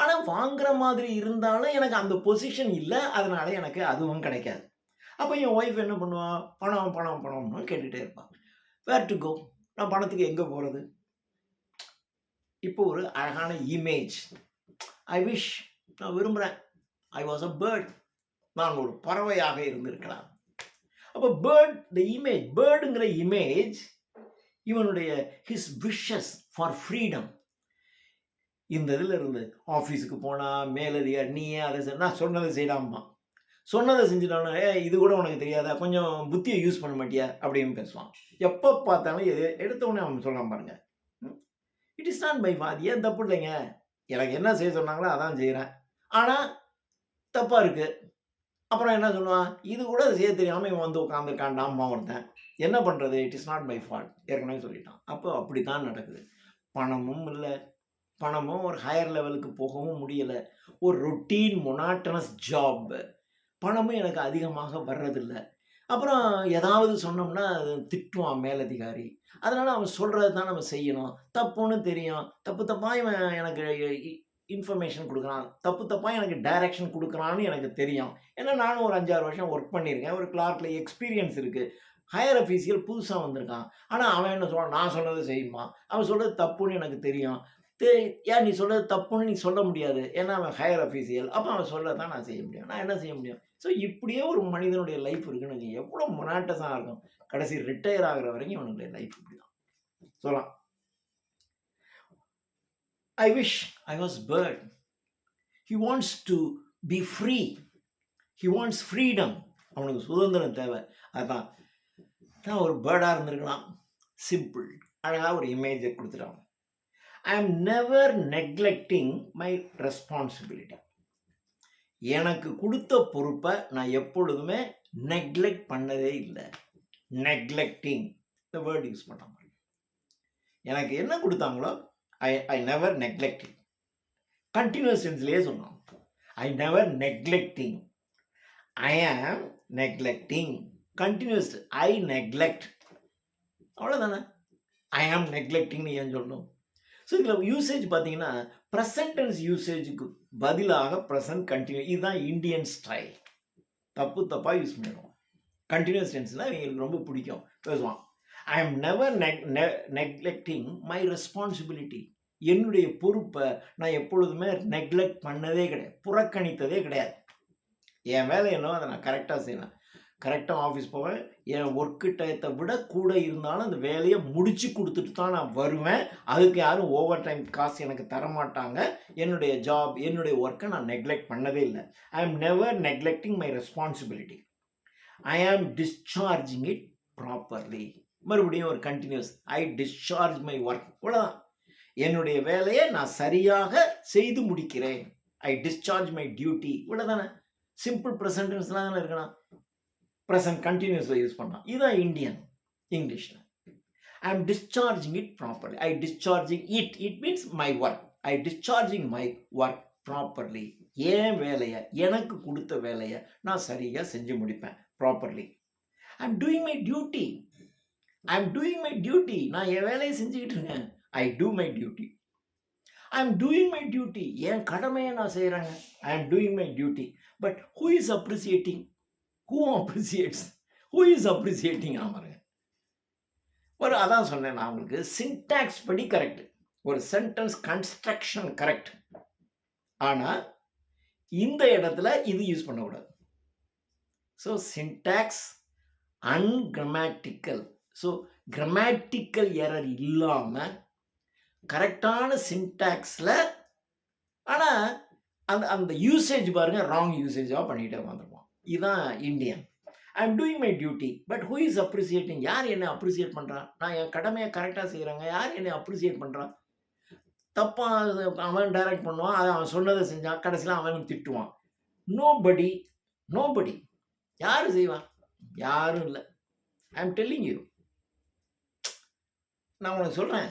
ஆனால் வாங்குற மாதிரி இருந்தாலும் எனக்கு அந்த பொசிஷன் இல்லை, அதனால எனக்கு அதுவும் கிடைக்காது. அப்போ என் ஒய்ஃப் என்ன பண்ணுவான், பணம் பணம் பணம்னு கேட்டுகிட்டே இருப்பான். வேர் டு கோ, நான் பணத்துக்கு எங்கே போகிறது? இப்போ ஒரு அழகான இமேஜ், ஐ விஷ், நான் விரும்புகிறேன், ஐ வாஸ் அ பேர்ட், நான் ஒரு பறவையாக இருந்திருக்கலாம். அப்போ பேர்ட், த இமேஜ், பேர்டுங்கிற இமேஜ் இவனுடைய ஹிஸ் விஷஸ் ஃபார் ஃப்ரீடம். இந்த இதில் இருந்து ஆஃபீஸுக்கு போனால் மேலதிகாரி, நீயே அதை நான் சொன்னதை செய்யலாமா, சொன்னதை செஞ்சுட்டோன்னா, இது கூட உனக்கு தெரியாதா? கொஞ்சம் புத்தியை யூஸ் பண்ண மாட்டியா?" அப்படின்னு பேசுவான். எப்போ பார்த்தாலும் எடுத்த உடனே அவன் சொல்றான் பாருங்க. ம். It is not my fault. ஏன் தப்பு இல்லைங்க. எனக்கு என்ன செய்ய சொன்னாங்களோ அதான் செய்றேன். ஆனா தப்பா இருக்கு. அப்புறம் என்ன சொல்லுவான்? இது கூட செய்ய தெரியாம இவன் வந்து உட்கார்ந்துருக்கான்டாம்பான் ஒருத்தன். என்ன பண்றது? It is not my fault. ஏற்கனவே சொல்லிட்டான். அப்போ அப்படித்தான் நடக்குது. பணமும் இல்ல. பணமும் ஒரு ஹையர் லெவலுக்கு போகவும் முடியல. ஒரு ரொட்டீன் மொனாட்டனஸ் ஜாப். பணமும் எனக்கு அதிகமாக வர்றதில்ல. அப்புறம் ஏதாவது சொன்னோம்னா திட்டுவான் மேலதிகாரி. அதனால அவன் சொல்றது தான் நம்ம செய்யணும். தப்புன்னு தெரியும். தப்பு தப்பா இவன் எனக்கு இன்ஃபர்மேஷன் குடுக்குறான். தப்பு தப்பா எனக்கு டைரக்ஷன் குடுக்குறான்னு எனக்கு தெரியும். ஏன்னா நானும் ஒரு 5, 6 வருஷம் ஒர்க் பண்ணியிருக்கேன். ஒரு கிளார்க்ல எக்ஸ்பீரியன்ஸ் இருக்கு. ஹையர் அஃபீசியல் புதுசா வந்திருக்கான். ஆனா அவன் என்ன சொல்றான்? நான் சொன்னத செய்யும்பான். அவன் சொல்றது தப்புன்னு எனக்கு தெரியும். தே ஏன் நீ சொல்றது தப்புன்னு நீ சொல்ல முடியாது. ஏன்னா அவன் ஹையர் அஃபீசியல். அப்ப அவன் சொல்றத தான் நான் செய்ய முடியும். நான் என்ன செய்ய முடியும்? ஸோ இப்படியே ஒரு மனிதனுடைய லைஃப் இருக்குன்னு வைங்க. எவ்வளோ மொனாட்டஸா இருக்கும். கடைசி ரிட்டயர் ஆகுற வரைக்கும் இவனுடைய லைஃப் இப்படிதான். சொல்லலாம். I wish I was bird. He wants to be free. He wants freedom. அவனுக்கு சுதந்திரம் தேவை. அதான். நான் ஒரு பேர்டா இருந்திருக்கலாம். சிம்பிள். அழகா ஒரு இமேஜை குடுத்துட்டான். I am never neglecting my responsibility. எனக்கு குடுத்த பொறுப்ப நான் எப்பொழுதுமே நெக்லெக்ட் பண்ணதே இல்ல. நெக்லெக்டிங். இந்த வேர்ட் யூஸ் பண்றான் பாருங்க. எனக்கு என்ன குடுத்தாங்களோ I never neglected. கன்டினியூஸ் டென்ஸ்லயே சொல்லணும். I never neglecting. I am neglecting. Continuous I neglect. அவ்வளவுதானே. I am neglecting ன்னு ஏன் சொல்லணும்? ஸோ இதில் யூசேஜ் பார்த்தீங்கன்னா ப்ரெசன்ட் டென்ஸ் யூசேஜுக்கு பதிலாக ப்ரெசன்ட் கண்டினியூ. இதுதான் இந்தியன் ஸ்டைல். தப்பு தப்பாக யூஸ் பண்ணிடுவோம். கண்டினியூஸ் டென்ஸ்னால் இவங்களுக்கு ரொம்ப பிடிக்கும், பேசுவான். ஐ am never neglecting my responsibility. என்னுடைய பொறுப்பை நான் எப்பொழுதுமே நெக்லெக்ட் பண்ணதே கிடையாது, புறக்கணித்ததே கிடையாது. என் வேலை என்னவோ அதை நான் கரெக்டாக செய்வேன். கரெக்டாக ஆஃபீஸ் போவேன். என் ஒர்க்கு டயத்தை விட கூட இருந்தாலும் அந்த வேலையை முடிச்சு கொடுத்துட்டு தான் நான் வருவேன். அதுக்கு யாரும் ஓவர் டைம் காசு எனக்கு தரமாட்டாங்க. என்னுடைய ஜாப், என்னுடைய ஒர்க்கை நான் நெக்லெக்ட் பண்ணதே இல்லை. I am never neglecting my responsibility. I am discharging it properly. மறுபடியும் ஒரு continuous. I discharge my work. இவ்வளோதான். என்னுடைய வேலையை நான் சரியாக செய்து முடிக்கிறேன். I discharge my duty. இவ்வளோதானே. சிம்பிள் ப்ரெசன்டென்ஸ்லாம் தானே இருக்கணும். ப்ரெசன்ட் கண்டினியூஸில் யூஸ் பண்ணலாம். இதுதான் இந்தியன் இங்கிலீஷில். I am discharging it properly. I discharging it. It means my work. I discharging my work properly. என் வேலையை, எனக்கு கொடுத்த வேலையை நான் சரியாக செஞ்சு முடிப்பேன் properly. I am doing my duty. I am doing my duty. நான் என் வேலையை செஞ்சுக்கிட்டு இருக்கேன். I do my duty. I am doing my duty. என் கடமையை நான் செய்கிறேங்க. I am doing my duty. But who is appreciating? Who appreciates? Who is appreciating? பாருங்க. ஒரு அதான் சொன்னேன் நான் உங்களுக்கு. சின்டாக்ஸ் படி கரெக்ட். ஒரு சென்டென்ஸ் கன்ஸ்ட்ரக்ஷன் கரெக்ட். ஆனால் இந்த இடத்துல இது யூஸ் பண்ணக்கூடாது. So syntax ungrammatical. So grammatical error இல்லாமல் கரெக்டான சின்டாக்ஸில், ஆனால் அந்த அந்த யூசேஜ் பாருங்கள் ராங் யூசேஜாக பண்ணிகிட்டே வந்துருவோம். இதுதான் Indian. I am doing my duty. But who is appreciating? யார் என்னை அப்ரிசியேட் பண்ணுறான்? நான் என் கடமையை கரெக்டாக செய்கிறாங்க. யார் என்னை அப்ரிசியேட் பண்ணுறான்? தப்பாக அவன் டைரக்ட் பண்ணுவான். அதை அவன் சொன்னதை செஞ்சான். கடைசியில் அவன் திட்டுவான். நோபடி. நோபடி. யார் செய்வான்? யாரும் இல்லை. I am telling you. நான் உனக்கு சொல்கிறேன்.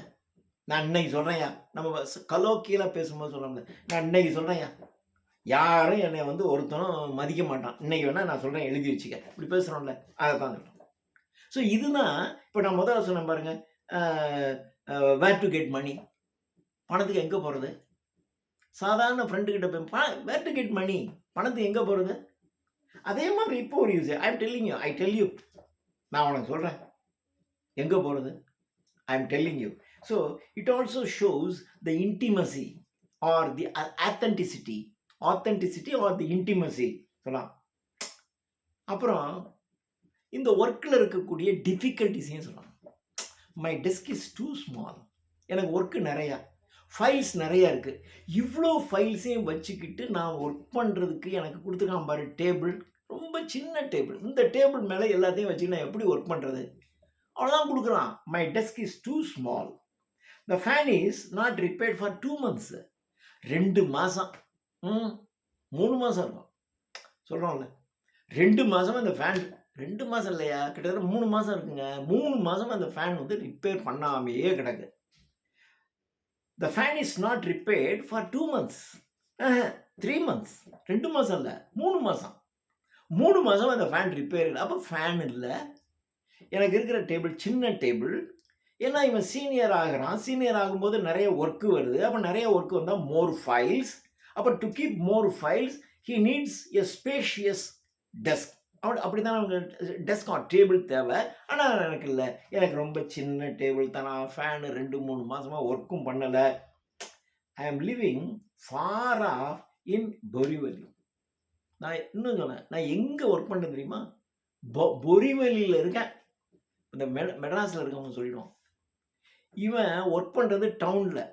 நான் இன்னைக்கு சொல்கிறேன்யா. நம்ம கலோக்கியில் பேசும்போது சொல்கிறோம்ல, நான் இன்னைக்கு சொல்கிறேன்யா. யாரும் என்னை வந்து ஒருத்தனும் மதிக்க மாட்டான். இன்னைக்கு வேணால் நான் சொல்கிறேன், எழுதி வச்சுக்க. இப்படி பேசுகிறோம்ல, அதை தான் சொல்கிறோம். ஸோ இதுதான் இப்போ நான் முதல்ல சொன்னேன் பாருங்கள். வேர் டு கெட் மணி. பணத்துக்கு எங்கே போகிறது? சாதாரண ஃப்ரெண்டுக்கிட்ட போய் வேர் டு கெட் மணி. பணத்துக்கு எங்கே போகிறது? அதே மாதிரி இப்போ ஒரு use. I am telling you. I tell you. நான் உனக்கு சொல்கிறேன் எங்கே போகிறது. I am telling you. So it also shows the intimacy or the authenticity. Authenticity or the intimacy சொல்லலாம். அப்புறம் இந்த ஒர்க்கில் இருக்கக்கூடிய டிஃபிகல்ட்டிஸையும் சொல்லலாம். My desk is too small. எனக்கு ஒர்க்கு நிறையா, ஃபைல்ஸ் நிறையா இருக்குது. இவ்வளோ ஃபைல்ஸையும் வச்சுக்கிட்டு நான் ஒர்க் பண்ணுறதுக்கு எனக்கு கொடுத்துருக்கான் பாரு டேபிள், ரொம்ப சின்ன டேபிள். இந்த டேபிள் மேலே எல்லாத்தையும் வச்சு நான் எப்படி ஒர்க் பண்ணுறது? அவ்வளோதான் கொடுக்குறான். My desk is too small. The fan is not repaired for 2 months. 2 மாதம் 3 மாதம் இருக்கும் சொல்கிறோம்ல. 2 மாதம் அந்த ஃபேன் 2 மாதம் இல்லையா, கிட்டத்தட்ட 3 மாதம் இருக்குங்க. 3 மாதம் அந்த ஃபேன் வந்து ரிப்பேர் பண்ணாமையே கிடக்கு. த fan is not repaired for 2 months. 3 months. 2 மாதம் இல்லை, 3 மாதம். 3 மாதம் அந்த ஃபேன் ரிப்பேர் இல்லை. அப்போ ஃபேன் இல்லை. எனக்கு இருக்கிற டேபிள் சின்ன டேபிள். ஏன்னா இவன் சீனியர் ஆகிறான். சீனியர் ஆகும்போது நிறைய ஒர்க்கு வருது. அப்போ நிறைய ஒர்க்கு வந்தால் மோர் ஃபைல்ஸ். அப்போ to keep more files he needs a spacious desk. அப்படி தான் நமக்கு டெஸ்க் டேபிள் தேவை. ஆனால் எனக்கு இல்லை, எனக்கு ரொம்ப சின்ன டேபிள் தான். நான் ஃபேனு 2-3 மாதமாக ஒர்க்கும் பண்ணலை. ஐ ஆம் லிவிங் ஃபார் ஆஃப் இன் பொரிவலி. நான் இன்னும் சொன்னேன், நான் எங்கே ஒர்க் பண்ணுறேன் தெரியுமா? பொரிவலியில் இருக்கேன். இந்த மெட்ராஸில் இருக்கவங்க சொல்லிடுவோம், இவன் ஒர்க் பண்ணுறது டவுனில்.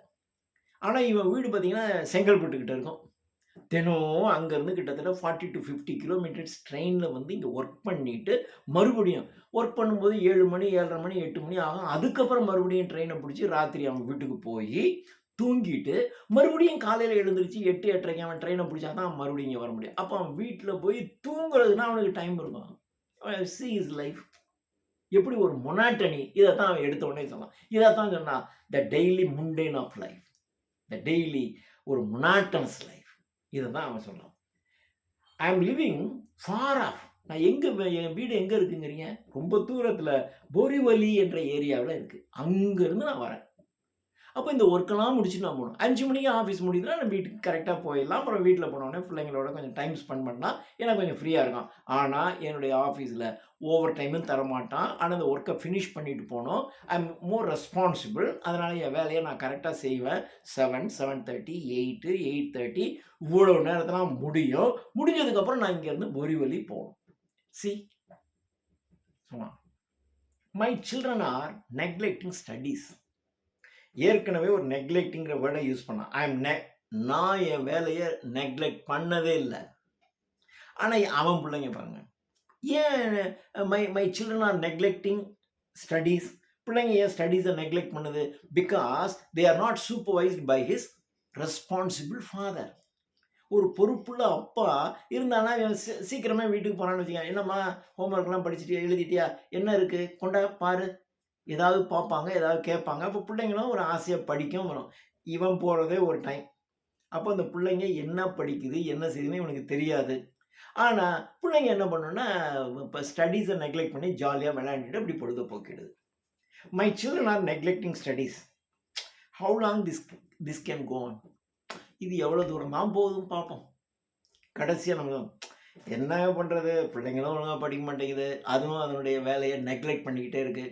ஆனால் இவன் வீடு பார்த்தீங்கன்னா செங்கல்பட்டுக்கிட்ட இருக்கும். தினம் அங்கேருந்து கிட்டத்தட்ட 40 to 50 கிலோமீட்டர்ஸ் ட்ரெயினில் வந்து இங்கே ஒர்க் பண்ணிவிட்டு மறுபடியும் ஒர்க் பண்ணும்போது 7 மணி 7:30 மணி 8 மணி ஆகும். அதுக்கப்புறம் மறுபடியும் ட்ரெயினை பிடிச்சி ராத்திரி அவன் வீட்டுக்கு போய் தூங்கிட்டு மறுபடியும் காலையில் எழுந்திரிச்சு 8 8:30 அவன் ட்ரெயினை பிடிச்சா தான் மறுபடியும் இங்கே வர முடியும். அப்போ அவன் வீட்டில் போய் தூங்குறதுனா அவனுக்கு டைம் இருக்கும். சி இஸ் லைஃப் எப்படி ஒரு மொனாட்டனி. இதை தான் அவன் எடுத்த உடனே சொன்னான். இதை தான் சொன்னான், the daily mundane of life, the daily ஒரு மொனாட்டனஸ் லைஃப். இதை தான் அவன் சொன்னான். ஐ ஆம் லிவிங் ஃபார் ஆஃப். நான் எங்கே, என் வீடு எங்கே இருக்குங்கிறீங்க? ரொம்ப தூரத்தில் போரிவலி என்ற ஏரியாவில் இருக்குது. அங்கேருந்து நான் வரேன். அப்போ இந்த ஒர்க்கெல்லாம் முடிச்சுட்டு நான் போகணும். 5 மணிக்கு ஆஃபீஸ் முடியுதுன்னா நான் வீட்டுக்கு கரெக்டாக போயிடலாம். அப்புறம் வீட்டில் போனோடனே பிள்ளைங்களோட கொஞ்சம் டைம் ஸ்பெண்ட் பண்ணால் எனக்கு கொஞ்சம் ஃப்ரீயாக இருக்கும். ஆனால் என்னுடைய ஆஃபீஸில் ஓவர் டைமும் தரமாட்டான். ஆனால் அந்த ஒர்க்கை ஃபினிஷ் பண்ணிட்டு போகணும். I am more responsible. அதனால் என் வேலையை நான் கரெக்டாக செய்வேன். 7, 7:30, 8, 8:30 இவ்வளோ நேரத்தில் முடியும். முடிஞ்சதுக்கப்புறம் நான் இங்கேருந்து பொரிவலி போகணும். சி சொன்னான், my children are neglecting studies. ஏற்கனவே ஒரு நெக்லெக்டிங்கிற வேர்டை யூஸ் பண்ணான். நான் என் வேலையை நெக்லெக்ட் பண்ணவே இல்லை. ஆனால் அவன் பிள்ளைங்க பாருங்க, ஏன் my children are neglecting studies. பிள்ளைங்க ஏன் ஸ்டடீஸை நெக்லெக்ட் பண்ணுது? Because they are not supervised by his responsible father. ஒரு பொறுப்புள்ள அப்பா இருந்தானா சீக்கிரமே வீட்டுக்கு போனான்னு வச்சுக்கோங்க. என்னம்மா ஹோம்ஒர்க்லாம் படிச்சுட்டியா, எழுதிட்டியா, என்ன இருக்குது கொண்டா பாரு, ஏதாவது பார்ப்பாங்க, ஏதாவது கேட்பாங்க. அப்போ பிள்ளைங்களும் ஒரு ஆசையாக படிக்கவும் வரும். இவன் போகிறதே ஒரு டைம். அப்போ அந்த பிள்ளைங்க என்ன படிக்குது என்ன செய்யுதுன்னு இவனுக்கு தெரியாது. ஆனால் பிள்ளைங்க என்ன பண்ணுன்னா இப்போ ஸ்டடீஸை நெக்லெக்ட் பண்ணி ஜாலியாக விளையாண்டுட்டு அப்படி பொழுது போக்கிடுது. My children are neglecting studies. How long this can go on. இது எவ்வளோ தூரம் தான் போகுதுன்னு பார்ப்போம். கடைசியாக நம்ம என்ன பண்ணுறது, பிள்ளைங்களும் ஒழுங்காக படிக்க மாட்டேங்குது, அதுவும் அதனுடைய வேலையை நெக்லெக்ட் பண்ணிக்கிட்டே இருக்குது.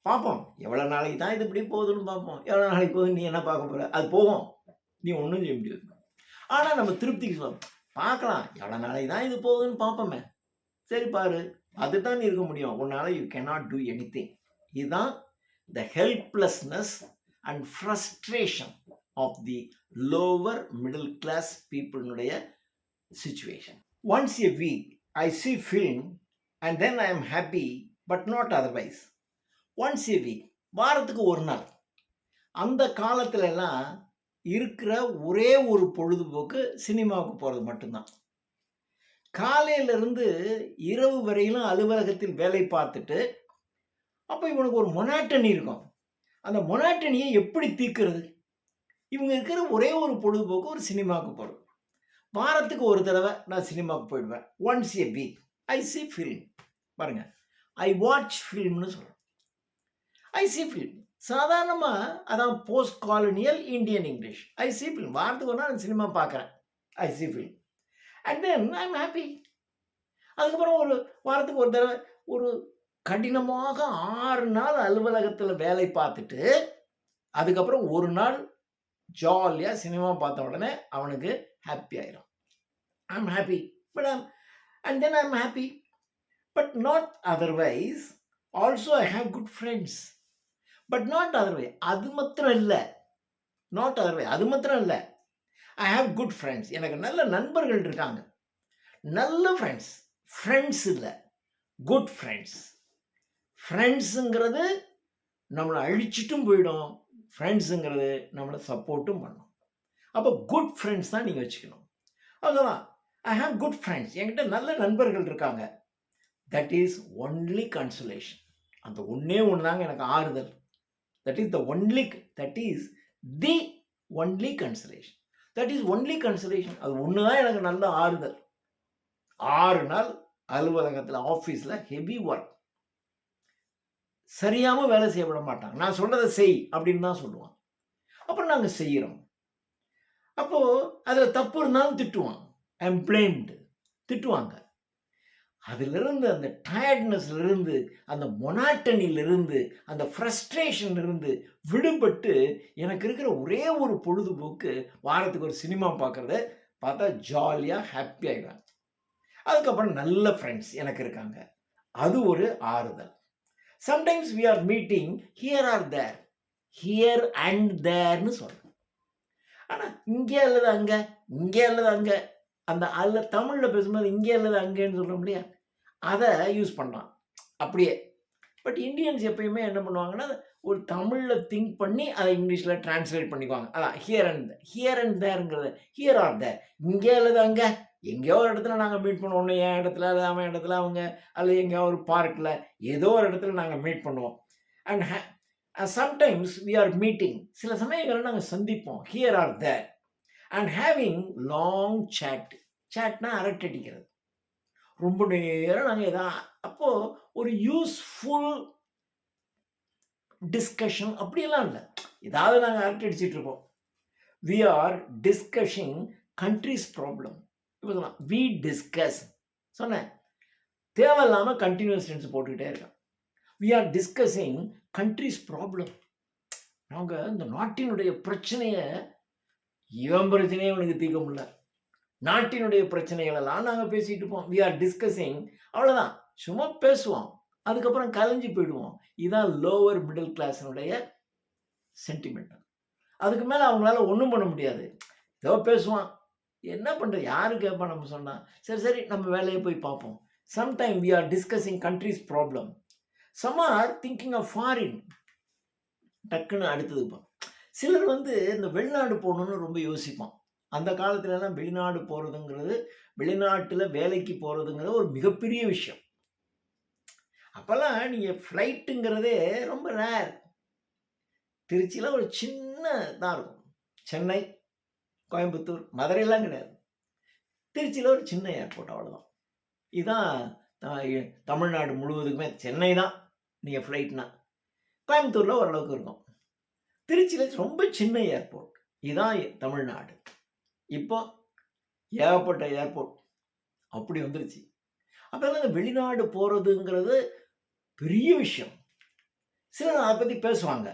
பார்ப்போம் எவ்வளோ நாளைக்கு தான் இது இப்படி போகுதுன்னு பார்ப்போம். எவ்வளோ நாளைக்கு போகுது, நீ என்ன பார்க்க போகிற? அது போகும், நீ ஒன்றும் செய்ய முடியாது. ஆனால் நம்ம திருப்திக்கு சொல்லலாம், பார்க்கலாம் எவ்வளோ நாளைக்கு தான் இது போகுதுன்னு பார்ப்போமே. சரி பாரு, அதுதான் நீ இருக்க முடியும். உன்னால் யூ கேனாட் டூ எனிதிங். இதுதான் the helplessness and frustration of the lower middle கிளாஸ் பீப்புளுடைய situation. Once a week I see film and then I am happy but not otherwise. Once a week, வாரத்துக்கு ஒரு நாள். அந்த காலத்துல எல்லாம் இருக்கிற ஒரே ஒரு பொழுதுபோக்கு சினிமாவுக்கு போகிறது மட்டும்தான். காலையிலிருந்து இரவு வரையிலும் அலுவலகத்தில் வேலை பார்த்துட்டு அப்போ இவனுக்கு ஒரு மொனாட்டனி இருக்கும். அந்த மொனாட்டனியை எப்படி தீர்க்கிறது? இவங்க இருக்கிற ஒரே ஒரு பொழுதுபோக்கு ஒரு சினிமாவுக்கு போகிறது. வாரத்துக்கு ஒரு தடவை நான் சினிமாவுக்கு போயிடுவேன். Once a week I see film. பாருங்க, ஐ வாட்ச் ஃபிலிம்னு சொல்கிறேன். ஐ see film சாதாரணமாக, அதான் போஸ்ட் காலனியல் இந்தியன் இங்கிலீஷ். ஐ see film வாரத்துக்கு ஒரு நாள் சினிமா பார்க்குறேன். ஐ see film and then I am happy. அதுக்கப்புறம் ஒரு வாரத்துக்கு ஒரு தடவை ஒரு கடினமாக 6 நாள் அலுவலகத்தில் வேலை பார்த்துட்டு அதுக்கப்புறம் ஒரு நாள் ஜாலியாக சினிமா பார்த்த உடனே அவனுக்கு ஹாப்பி ஆயிடும். I am happy but and then I am happy but not otherwise. Also I have good friends but not otherwise. அது மாத்திரம் இல்லை, நாட் அதர்வைஸ் அது மாத்திரம் இல்லை. I have good friends. எனக்கு நல்ல நண்பர்கள் இருக்காங்க, நல்ல ஃப்ரெண்ட்ஸ். ஃப்ரெண்ட்ஸ் இல்லை, குட் ஃப்ரெண்ட்ஸ். ஃப்ரெண்ட்ஸுங்கிறது நம்மளை அழிச்சிட்டும் போயிடும், ஃப்ரெண்ட்ஸுங்கிறது நம்மளை சப்போர்ட்டும் பண்ணும். அப்போ குட் ஃப்ரெண்ட்ஸ் தான் நீங்கள் வச்சுக்கணும். அதுதான், ஐ ஹாவ் குட் ஃப்ரெண்ட்ஸ், என்கிட்ட நல்ல நண்பர்கள் இருக்காங்க. That is only consolation. அந்த ஒன்றே ஒன்று தாங்க எனக்கு ஆறுதல். That is the only consolation. That is only consolation. அது ஒன்று தான் எனக்கு நல்ல ஆறுதல். 6 நாள் அலுவலகத்தில், ஆஃபீஸில் ஹெவி ஒர்க், சரியாமல் வேலை செய்ய விட மாட்டாங்க. நான் சொல்கிறத செய் அப்படின்னு தான் சொல்லுவான். அப்புறம் நாங்கள் செய்கிறோம். அப்போது அதில் தப்பு இருந்தாலும் திட்டுவான். ஐ எம் பிளேம்டு, திட்டுவாங்க. அதிலிருந்து, அந்த டயர்ட்னஸ்லேருந்து, அந்த மொனாட்டனிலிருந்து, அந்த ஃப்ரஸ்ட்ரேஷன்லேருந்து விடுபட்டு எனக்கு இருக்கிற ஒரே ஒரு பொழுதுபோக்கு வாரத்துக்கு ஒரு சினிமா பார்க்குறத பார்த்தா ஜாலியாக ஹாப்பி ஆகிடுவேன். அதுக்கப்புறம் நல்ல ஃப்ரெண்ட்ஸ் எனக்கு இருக்காங்க. அது ஒரு ஆறுதல். Sometimes we are meeting here or there, here and தேர்னு சொல்கிறோம். ஆனால் இங்கே அல்லது அங்கே, இங்கே அல்லது அங்கே, அந்த அல்ல தமிழில் பேசும்போது இங்கே அல்லது அங்கேன்னு சொல்கிறோம் இல்லையா, அதை யூஸ் பண்ணலாம் அப்படியே. பட் இந்தியன்ஸ் எப்பயுமே என்ன பண்ணுவாங்கன்னா, ஒரு தமிழில் திங்க் பண்ணி அதை இங்கிலீஷில் டிரான்ஸ்லேட் பண்ணிக்குவாங்க. அதான் ஹியர் அண்ட் தேருங்கிறது, ஹியர் ஆர் தேர், இங்கே அல்லது அங்கே, எங்கேயோ ஒரு இடத்துல நாங்கள் மீட் பண்ணுவோம். ஒன்று என் இடத்துல, அது அவன் இடத்துல, அவங்க அல்லது எங்கேயோ ஒரு பார்க்கில், ஏதோ ஒரு இடத்துல நாங்கள் மீட் பண்ணுவோம். And sometimes we are meeting, சில சமயங்களில் நாங்கள் சந்திப்போம். Here or there and having long சேட்னா அரட்டடிக்கிறது. ரொம்ப நேரம் நாங்கள் எதாவது, அப்போது ஒரு யூஸ்ஃபுல் டிஸ்கஷன் அப்படியெல்லாம் இல்லை, ஏதாவது நாங்கள் அரட்டடிச்சிட்டு இருப்போம். We are discussing countries problem. இப்போ சொல்லலாம் வி டிஸ்கஸ் சொன்னேன், தேவையில்லாமல் கண்டினியூஸ் டென்ஸ் போட்டுக்கிட்டே இருக்கேன். We are discussing country's problem. நாங்கள் இந்த நாட்டினுடைய பிரச்சனையை, இவன் பிரச்சனையை இவனுக்கு தீர்க்க முடியல, நாட்டினுடைய பிரச்சனைகளெல்லாம் நாங்கள் பேசிகிட்டு இருப்போம். வி ஆர் டிஸ்கஸிங், அவ்வளோதான், சும்மா பேசுவோம், அதுக்கப்புறம் கலைஞ்சி போயிடுவோம். இதுதான் லோவர் மிடில் கிளாஸினுடைய சென்டிமெண்ட். அதுக்கு மேலே அவங்களால ஒன்றும் பண்ண முடியாது. ஏதோ பேசுவான், என்ன பண்ணுறது, யாரு கேட்பா நம்ம சொன்னால். சரி நம்ம வேலையை போய் பார்ப்போம். Sometime we are discussing country's problem. Some are thinking of foreign. டக்குன்னு அடுத்ததுப்பா, சிலர் இந்த வெளிநாடு போகணுன்னு ரொம்ப யோசிப்பான். அந்த காலத்துலலாம் வெளிநாடு போகிறதுங்கிறது, வெளிநாட்டில் வேலைக்கு போகிறதுங்கிறது ஒரு மிகப்பெரிய விஷயம். அப்போல்லாம் நீங்கள் ஃப்ளைட்டுங்கிறதே ரொம்ப ரேர். திருச்சியில் ஒரு சின்ன தான் இருக்கும். சென்னை, கோயம்புத்தூர், மதுரையெல்லாம் கிடையாது. திருச்சியில் ஒரு சின்ன ஏர்போர்ட், அவ்வளோதான். இதுதான் தமிழ்நாடு முழுவதுக்குமே. சென்னை தான் நீங்கள் ஃப்ளைட்னா, கோயம்புத்தூரில் ஓரளவுக்கு இருக்கும், திருச்சியில் ரொம்ப சின்ன ஏர்போர்ட். இதுதான் தமிழ்நாடு. இப்போ ஏகப்பட்ட ஏர்போர்ட் அப்படி வந்துருச்சு. அப்போல்லாம் இந்த வெளிநாடு போகிறதுங்கிறது பெரிய விஷயம். சிலர் அதை பற்றி பேசுவாங்க.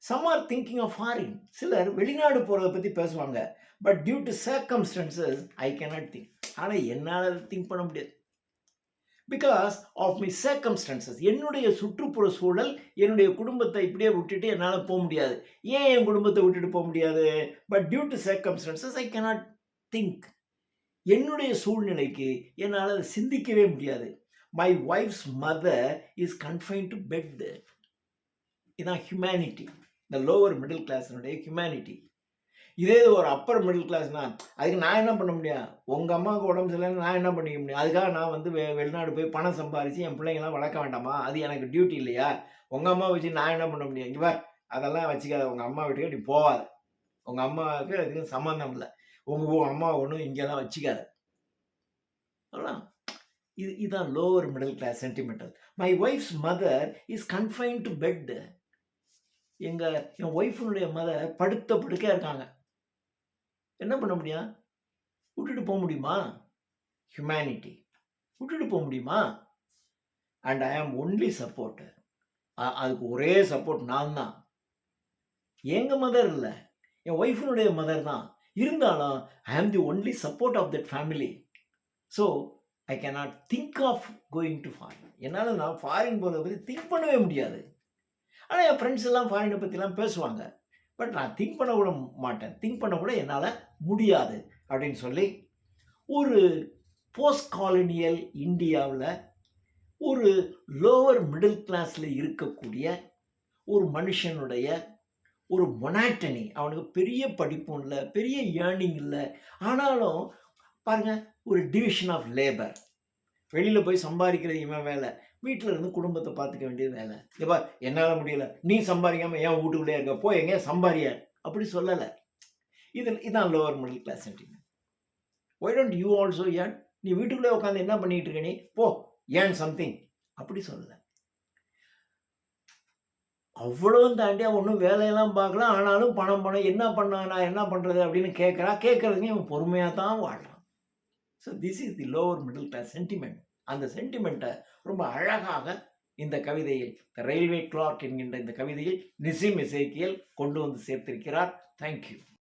Some are thinking of foreign. சிலர் வெளிநாடு போகிறத பற்றி பேசுவாங்க. But due to circumstances I cannot think. ஆனால் என்னால் திங்க் பண்ண முடியாது. Because of my circumstances. என்னுடைய சுற்றுப்புற சூழல், என்னுடைய குடும்பத்தை இப்படியே விட்டுட்டு என்னால் போக முடியாது. ஏன் என் குடும்பத்தை விட்டுட்டு போக முடியாது? But due to circumstances I cannot think. என்னுடைய சூழ்நிலைக்கு என்னால் அதை சிந்திக்கவே முடியாது. My wife's mother is confined to bed. இதுதான் ஹியூமனிட்டி, இந்த லோவர் மிடில் கிளாஸினுடைய ஹியூமனிட்டி. இதே ஒரு அப்பர் மிடில் கிளாஸ்னா, அதுக்கு நான் என்ன பண்ண முடியும்? உங்கள் அம்மாவுக்கு உடம்பு சரியில்லைன்னு நான் என்ன பண்ணிக்க முடியும்? அதுக்காக நான் வெளிநாடு போய் பணம் சம்பாரித்து என் பிள்ளைங்களாம் வளர்க்க வேண்டாமா? அது எனக்கு டியூட்டி இல்லையா? உங்கள் அம்மா வச்சு நான் என்ன பண்ண முடியும்? இங்கே அதெல்லாம் வச்சுக்காத, உங்கள் அம்மா வீட்டுக்கு நீ போகாத, உங்கள் அம்மாவுக்கு அதுக்கு சம்மந்தம் இல்லை, உங்கள் அம்மா ஒன்றும் இங்கெல்லாம் வச்சுக்காத. அவ்வளோதான். இதுதான் lower middle class sentimental. My wife's mother is confined to bed. என் ஒய்ஃபினுடைய மதர் படுத்த படுக்கையாக இருக்காங்க. என்ன பண்ண முடியும்? விட்டுட்டு போக முடியுமா? ஹியூமனிட்டி விட்டுட்டு போக முடியுமா? அண்ட் ஐ ஆம் ஒன்லி சப்போர்ட். அதுக்கு ஒரே சப்போர்ட் நான் தான். எங்கள் மதர் இல்லை, என் ஒய்ஃபினுடைய மதர் தான். இருந்தாலும் I am the only support of that family. So I cannot think of going to foreign. என்னால் நான் ஃபாரின் போகிறத பற்றி திங்க் பண்ணவே முடியாது. ஆனால் என் ஃப்ரெண்ட்ஸ் எல்லாம் ஃபாரினை பற்றிலாம் பேசுவாங்க. பட் நான் திங்க் பண்ண கூட மாட்டேன், திங்க் பண்ண கூட என்னால் முடியாது அப்படின்னு சொல்லி ஒரு போஸ்ட் காலனியல் இந்தியாவில் ஒரு லோவர் மிடில் கிளாஸில் இருக்கக்கூடிய ஒரு மனுஷனுடைய ஒரு மொனாட்டனி, அவனுக்கு பெரிய படிப்பும் இல்லை, பெரிய ஏர்னிங் இல்லை, ஆனாலும் பாருங்க ஒரு டிவிஷன் ஆஃப் லேபர். வெளியில் போய் சம்பாதிக்கிறது இவன் வேலை, வீட்டில் இருந்து குடும்பத்தை பார்த்துக்க வேண்டியது வேலை. எப்பா என்னால் முடியல, நீ சம்பாதிக்காமல் ஏன் வீட்டுக்குள்ளே இருக்க, போ எங்கே சம்பாரியா, அப்படி சொல்லலை. இதான் lower middle class sentiment. Why don't you also earn? நீ வீட்டுக்குள்ளே உட்காந்து என்ன பண்ணிட்டு இருக்க, நீ போ ஏர்ன் சம்திங், அப்படி சொல்லலை. அவ்வளவும் தாண்டி ஒன்றும் வேலையெல்லாம் பார்க்கலாம், ஆனாலும் பணம் என்ன பண்ண, நான் என்ன பண்ணுறது அப்படின்னு கேட்குறதுக்கு இவன் பொறுமையாக தான் வாழ்றான். So this is the lower middle class sentiment. அந்த சென்டிமெண்ட்டை ரொம்ப அழகாக இந்த கவிதையில், ரயில்வே கிளார்க் என்கின்ற இந்த கவிதையில் நிசிம் எசேக்கியேல் கொண்டு வந்து சேர்த்திருக்கிறார். தேங்க்யூ.